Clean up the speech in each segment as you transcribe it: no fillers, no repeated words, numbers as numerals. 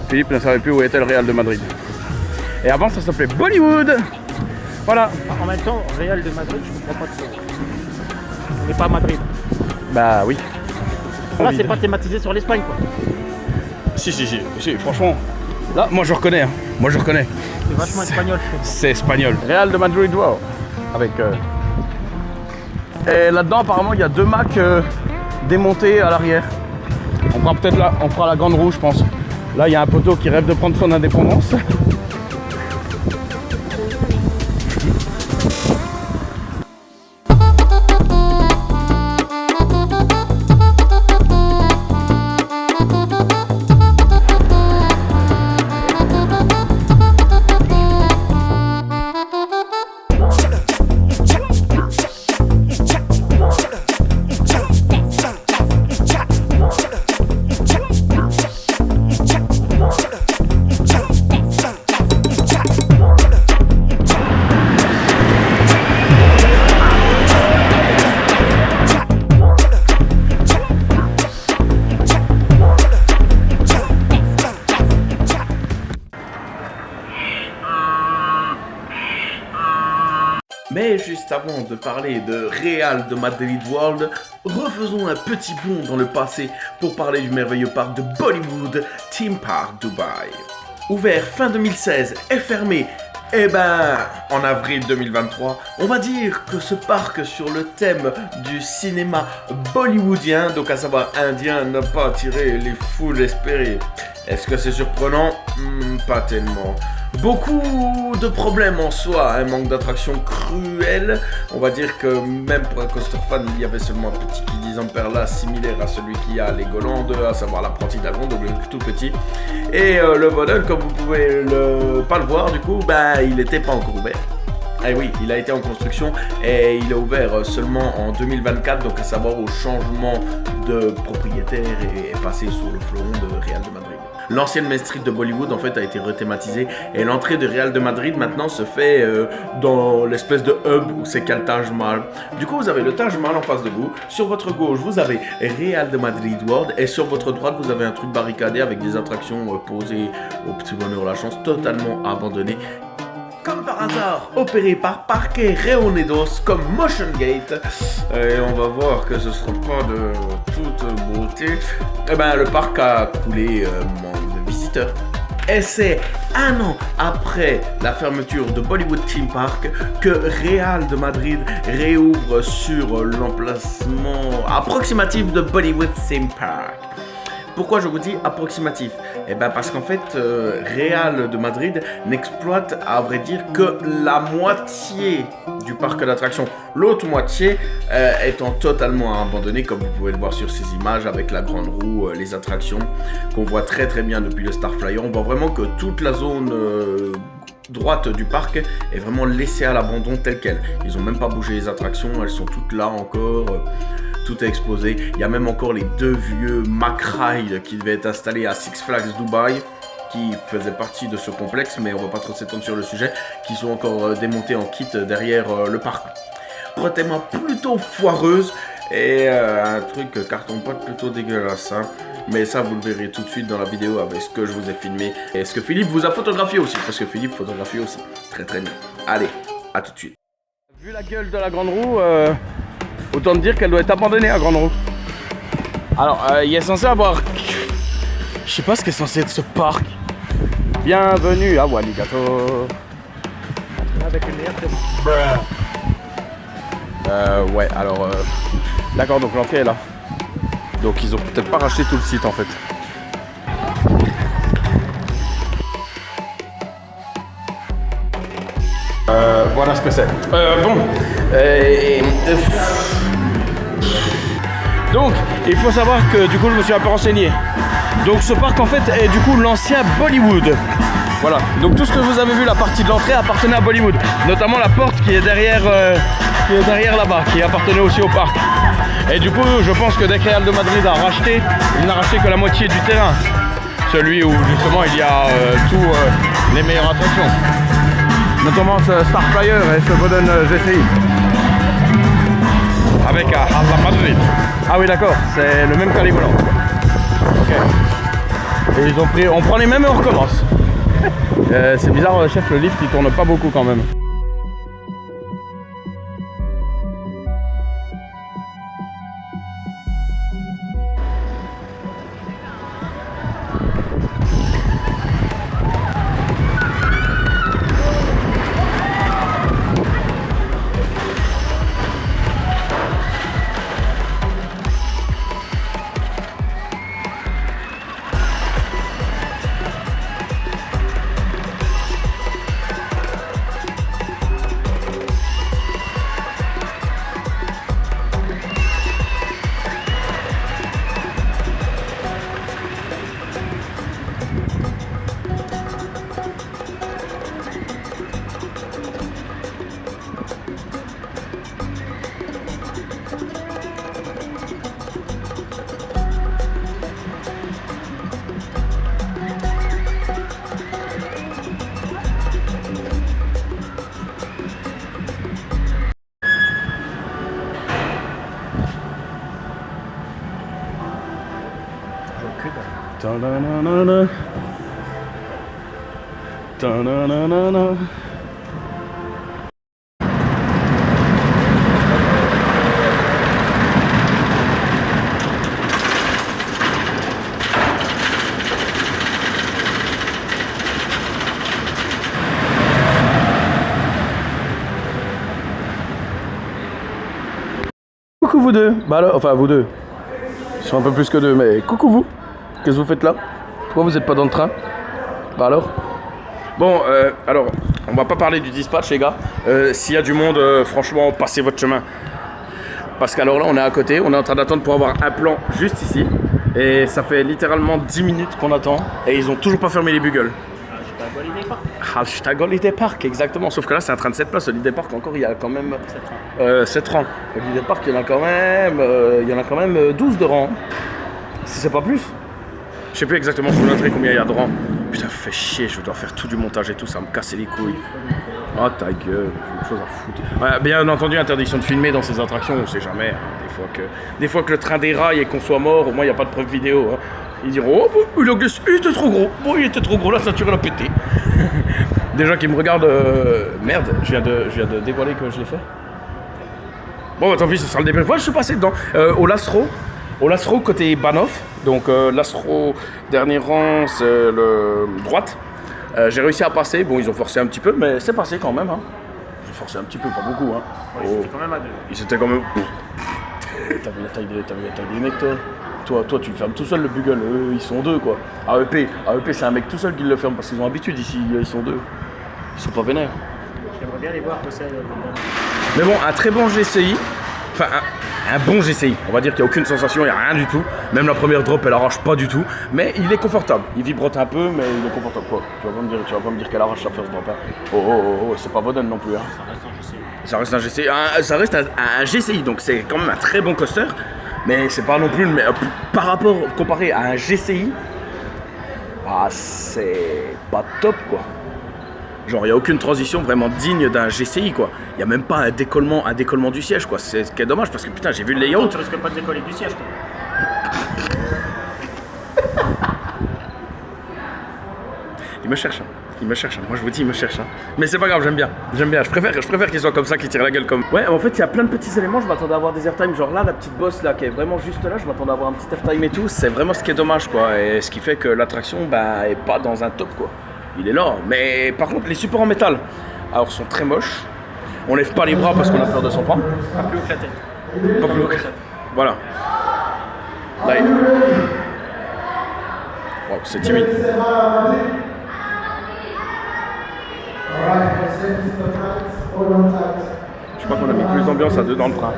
Philippe ne savait plus où était le Real de Madrid. Et avant ça s'appelait Bollywood. Voilà. En même temps, Real de Madrid, je comprends pas trop. On n'est pas à Madrid. Bah oui. Là, c'est pas thématisé sur l'Espagne, quoi. Si, franchement. Là, moi je reconnais. Hein. Moi je reconnais. C'est vachement espagnol, je trouve. C'est espagnol. Real de Madrid, wow. Avec. Et là-dedans, apparemment, il y a 2 Macs démontés à l'arrière. On fera peut-être là, on fera la grande roue, je pense. Là, il y a un poteau qui rêve de prendre son indépendance. Mais juste avant de parler de Real de Madrid World, refaisons un petit bond dans le passé pour parler du merveilleux parc de Bollywood, Theme Park Dubai. Ouvert fin 2016 et fermé, en avril 2023, on va dire que ce parc sur le thème du cinéma bollywoodien, donc à savoir indien, n'a pas attiré les foules espérées. Est-ce que c'est surprenant? Pas tellement. Beaucoup de problèmes en soi, un manque d'attraction cruel. On va dire que même pour un coaster fan, il y avait seulement un petit Kiddies Amperla similaire à celui qu'il y a à Legoland, à savoir l'apprenti dragon, donc le tout petit. Et le Vodun, comme vous pouvez pas le voir, du coup, il n'était pas encore ouvert. Eh oui, il a été en construction et il est ouvert seulement en 2024, donc à savoir au changement de propriétaire et est passé sous le fleuron de Real de Madrid. L'ancienne Main Street de Bollywood en fait a été rethématisée et l'entrée de Real de Madrid maintenant se fait dans l'espèce de hub où c'est qu'à le Taj Mahal. Du coup vous avez le Taj Mahal en face de vous, sur votre gauche vous avez Real de Madrid World et sur votre droite vous avez un truc barricadé avec des attractions posées au petit bonheur la chance, totalement abandonné. Comme par hasard, opéré par Parque Reunidos comme Motion Gate. Et on va voir que ce ne sera pas de toute beauté. Le parc a coulé manque de visiteurs. Et c'est un an après la fermeture de Bollywood Theme Park que Real de Madrid réouvre sur l'emplacement approximatif de Bollywood Theme Park. Pourquoi je vous dis approximatif? Parce qu'en fait, Real de Madrid n'exploite à vrai dire que la moitié du parc d'attractions. L'autre moitié étant totalement abandonnée, comme vous pouvez le voir sur ces images avec la grande roue, les attractions qu'on voit très très bien depuis le Star Flyer. On voit vraiment que toute la zone droite du parc est vraiment laissée à l'abandon telle qu'elle. Ils n'ont même pas bougé les attractions, elles sont toutes là encore. Tout est exposé. Il y a même encore les 2 vieux Mack Ride qui devaient être installés à Six Flags Dubai, qui faisaient partie de ce complexe, mais on va pas trop s'étendre sur le sujet, qui sont encore démontés en kit derrière le parc. Retellement plutôt foireuse et un truc carton-pâte plutôt dégueulasse. Mais ça, vous le verrez tout de suite dans la vidéo avec ce que je vous ai filmé. Et ce que Philippe vous a photographié aussi, parce que Philippe photographie aussi. Très très bien. Allez, à tout de suite. Vu la gueule de la grande roue, autant dire qu'elle doit être abandonnée à grande roue. Alors, il est censé avoir... Je sais pas ce qu'est censé être ce parc. Bienvenue à Wanigato. Avec une aire de... Ouais, alors... D'accord, donc l'entrée est là. Donc ils ont peut-être pas racheté tout le site en fait. Voilà ce que c'est. Donc, il faut savoir que du coup, je me suis un peu renseigné. Donc, ce parc en fait est du coup l'ancien Bollywood. Voilà. Donc, tout ce que vous avez vu, la partie de l'entrée appartenait à Bollywood. Notamment la porte qui est derrière là-bas, qui appartenait aussi au parc. Et du coup, je pense que dès que Real de Madrid a racheté, il n'a racheté que la moitié du terrain. Celui où justement il y a tous les meilleures attractions. Notamment ce Star Flyer et ce Golden GCI. Avec Hala Madrid. Ah oui d'accord, c'est le même calibre. Ok. Et ils ont pris, on prend les mêmes et on recommence. C'est bizarre, chef, le lift il tourne pas beaucoup quand même. Ta-na-na-na-na. Ta-na-na-na-na. Coucou vous deux. Bah alors, enfin vous deux. Ils sont un peu plus que deux, mais coucou vous. Qu'est-ce que vous faites là? Pourquoi vous n'êtes pas dans le train? Bah alors? Bon, alors, on va pas parler du dispatch les gars. S'il y a du monde, franchement, passez votre chemin. Parce qu'alors là, on est à côté, on est en train d'attendre pour avoir un plan juste ici. Et ça fait littéralement 10 minutes qu'on attend. Et ils ont toujours pas fermé les bugles. Hashtag Holiday Park, exactement. Sauf que là, c'est un train de 7 places. Holiday Park, encore, il y a quand même 7 rangs. Holiday Park, il y en a quand même 12 de rangs. Si c'est pas plus. Je sais plus exactement, je vous noterai combien il y a de rangs. Putain, fais chier, je dois faire tout du montage et tout, ça va me casser les couilles. Oh ta gueule, j'ai autre chose à foutre. Ouais, bien entendu, interdiction de filmer dans ces attractions, on sait jamais. Hein. Des fois que le train déraille et qu'on soit mort, au moins il n'y a pas de preuve vidéo. Hein. Ils diront, oh, il était trop gros. Bon, il était trop gros, la ceinture elle a pété. Des gens qui me regardent, merde, je viens de dévoiler que je l'ai fait. Bon, bah, tant pis, ce sera le début. Voilà, je suis passé dedans. Au Lasro côté Banff, donc Lasro dernier rang, c'est le droite. J'ai réussi à passer, bon ils ont forcé un petit peu, mais c'est passé quand même. Hein. Ils ont forcé un petit peu, pas beaucoup. Hein. Ouais, ils étaient quand même à deux. Ils étaient quand même... T'as vu la taille des mecs toi? Toi tu fermes tout seul le bugle, eux ils sont deux quoi. AEP c'est un mec tout seul qui le ferme parce qu'ils ont l'habitude ici, ils sont deux. Ils sont pas vénères. J'aimerais bien les voir bosser. Mais bon, un très bon GCI, enfin un bon GCI, on va dire qu'il n'y a aucune sensation, il n'y a rien du tout. Même la première drop elle arrache pas du tout, mais il est confortable. Il vibrote un peu, mais il est confortable quoi. Tu vas pas me dire qu'elle arrache la first drop. Hein. Oh, c'est pas Voden non plus. Hein. Ça reste un GCI. Ça reste un GCI, donc c'est quand même un très bon coaster. Mais c'est pas non plus, mais par rapport, comparé à un GCI, c'est pas top quoi. Genre il n'y a aucune transition vraiment digne d'un GCI quoi. Il n'y a même pas un décollement du siège quoi. C'est ce qui est dommage parce que putain j'ai vu le layout. Tu risques pas de décoller du siège toi. Il me cherche. Moi je vous dis il me cherche. Mais c'est pas grave, j'aime bien. Je préfère qu'il soit comme ça, qu'il tire la gueule comme. Ouais, en fait il y a plein de petits éléments. Je m'attendais à avoir des airtime. Genre là la petite bosse là qui est vraiment juste là. Je m'attendais à avoir un petit airtime et tout. C'est vraiment ce qui est dommage quoi. Et ce qui fait que l'attraction est pas dans un top quoi. Il est là. Mais par contre les supports en métal, alors sont très moches. On lève pas les bras parce qu'on a peur de s'en prendre. Pas plus haut que la tête. Pas plus haut. Voilà. Là, wow, c'est timide. Je crois qu'on a mis plus d'ambiance à deux dans le train.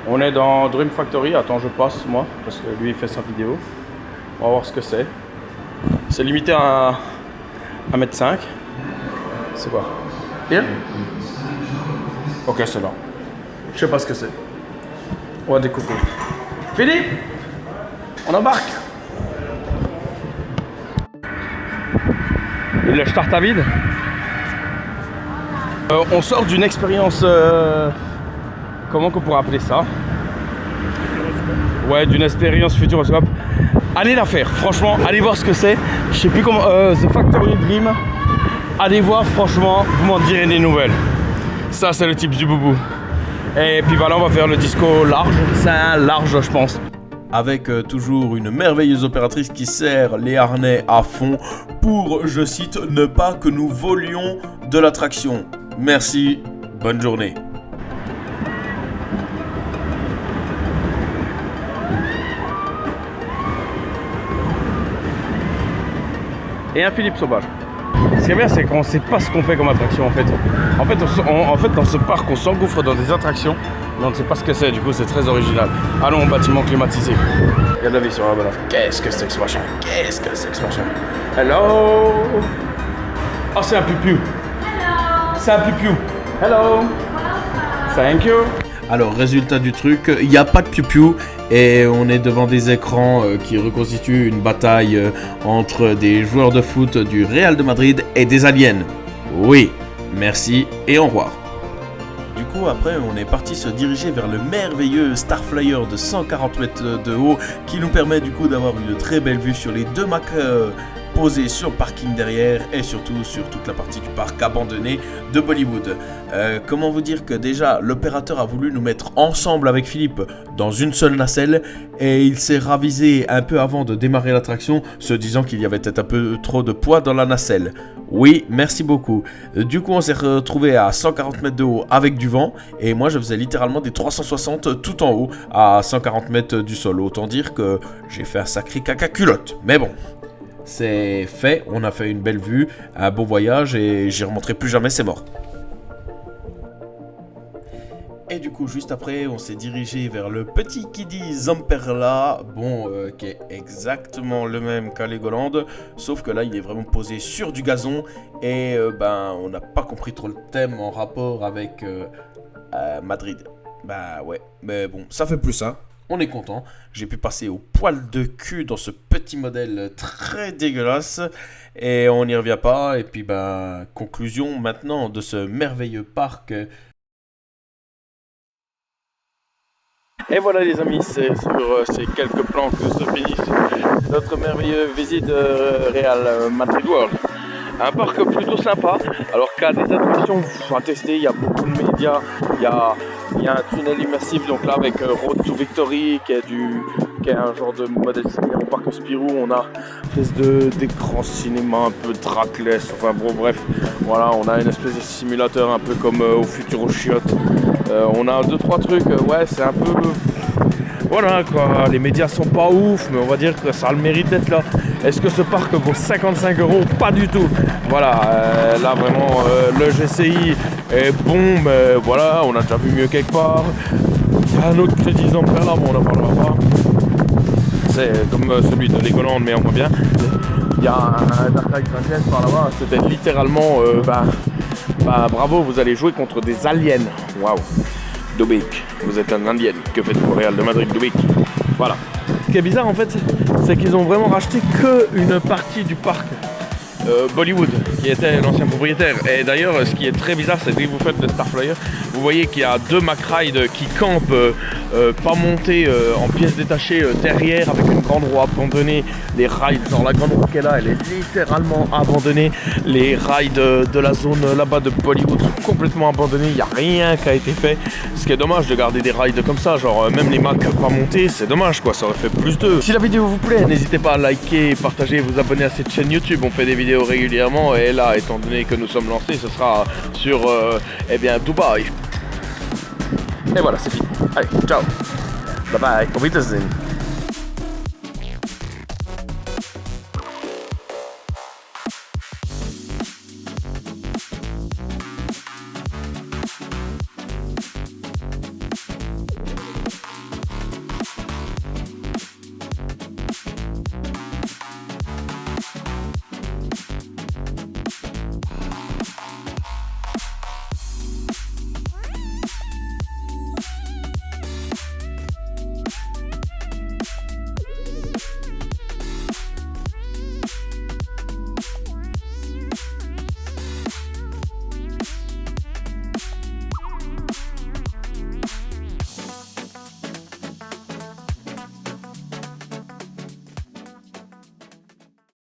On est dans Dream Factory. Attends, je passe moi parce que lui il fait sa vidéo. On va voir ce que c'est. C'est limité à 1,5 m. C'est quoi? Bien? Ok, c'est là. Je sais pas ce que c'est. On va découvrir. Philippe, on embarque. Et le start à vide. On sort d'une expérience, comment qu'on pourrait appeler ça? Ouais, d'une expérience Futuroscope. Allez la faire, franchement, allez voir ce que c'est. Je sais plus comment, The Factory Dream. Allez voir, franchement, vous m'en direz des nouvelles. Ça, c'est le type du boubou. Et puis voilà, on va faire le disco large. C'est un large, je pense. Avec toujours une merveilleuse opératrice qui serre les harnais à fond pour, je cite, ne pas que nous volions de l'attraction. Merci, bonne journée. Et un Philippe sauvage. Ce qui est bien, c'est qu'on ne sait pas ce qu'on fait comme attraction en fait. En fait, dans ce parc, on s'engouffre dans des attractions, mais on ne sait pas ce que c'est. Du coup, c'est très original. Allons au bâtiment climatisé. Regarde la vie sur la bonne offre. Qu'est-ce que c'est que ce machin? Qu'est-ce que c'est que ce machin? Hello. Oh, c'est un pupiou. C'est un pupiou. Hello. Thank you. Alors, résultat du truc, il n'y a pas de piou-piou et on est devant des écrans qui reconstituent une bataille entre des joueurs de foot du Real de Madrid et des aliens. Oui, merci et au revoir. Du coup, après, on est parti se diriger vers le merveilleux Starflyer de 140 mètres de haut qui nous permet du coup d'avoir une très belle vue sur les deux Macs posés sur le parking derrière et surtout sur toute la partie du parc abandonné de Bollywood. Comment vous dire que déjà l'opérateur a voulu nous mettre ensemble avec Philippe dans une seule nacelle et il s'est ravisé un peu avant de démarrer l'attraction se disant qu'il y avait peut-être un peu trop de poids dans la nacelle. Oui, merci beaucoup. Du coup on s'est retrouvé à 140 mètres de haut avec du vent et moi je faisais littéralement des 360 tout en haut à 140 mètres du sol. Autant dire que j'ai fait un sacré caca culotte. Mais bon, c'est fait, on a fait une belle vue, un beau voyage et j'y remonterai plus jamais, c'est mort. Et du coup, juste après, on s'est dirigé vers le petit Kiddy Zamperla, qui est exactement le même qu'à Legoland, sauf que là, il est vraiment posé sur du gazon et on n'a pas compris trop le thème en rapport avec Madrid. Bah ouais, mais bon, ça fait plus ça. On est content, j'ai pu passer au poil de cul dans ce petit modèle très dégueulasse et on n'y revient pas. Et puis conclusion maintenant de ce merveilleux parc. Et voilà les amis, c'est sur ces quelques plans que se finisse notre merveilleuse visite Real Madrid World. Un parc plutôt sympa, alors qu'il y a des attractions à tester, il y a beaucoup de médias, il y a un tunnel immersif, donc là avec Road to Victory qui est un genre de modèle similaire au parc Spirou. On a une espèce d'écran cinéma un peu trackless, enfin bon bref, voilà, on a une espèce de simulateur un peu comme au Futuro Chiotte. On a 2-3 trucs, ouais c'est un peu... Voilà quoi, les médias sont pas ouf, mais on va dire que ça a le mérite d'être là. Est-ce que ce parc vaut 55 €? Pas du tout. Voilà, là vraiment le GCI est bon, mais voilà, on a déjà vu mieux quelque part. Il y a un autre crédit Zamperla là, bon on n'en parlera pas. C'est comme celui de Legoland, mais en moins bien. Il y a un Dark Knight par là-bas, c'était littéralement, bravo, vous allez jouer contre des aliens. Waouh. Dubik, vous êtes un indien, que faites-vous au Real de Madrid, Dubik? Voilà. Ce qui est bizarre en fait, c'est qu'ils ont vraiment racheté qu'une partie du parc Bollywood, qui était l'ancien propriétaire. Et d'ailleurs, ce qui est très bizarre, c'est que dès que vous faites le Starflyer, vous voyez qu'il y a 2 McRide qui campent, pas montés en pièces détachées derrière, avec une grande roue abandonnée. Les rides, genre la grande roue qu'elle a, elle est littéralement abandonnée. Les rides de la zone là-bas de Bollywood sont complètement abandonnés, il n'y a rien qui a été fait. Ce qui est dommage de garder des rides comme ça, genre même les Macs pas montés, c'est dommage quoi, ça aurait fait plus d'eux. Si la vidéo vous plaît, n'hésitez pas à liker, partager, vous abonner à cette chaîne YouTube, on fait des vidéos régulièrement et là, étant donné que nous sommes lancés, ce sera sur Dubaï. Et voilà, c'est fini. Allez, ciao. Bye bye. Auf Wiedersehen.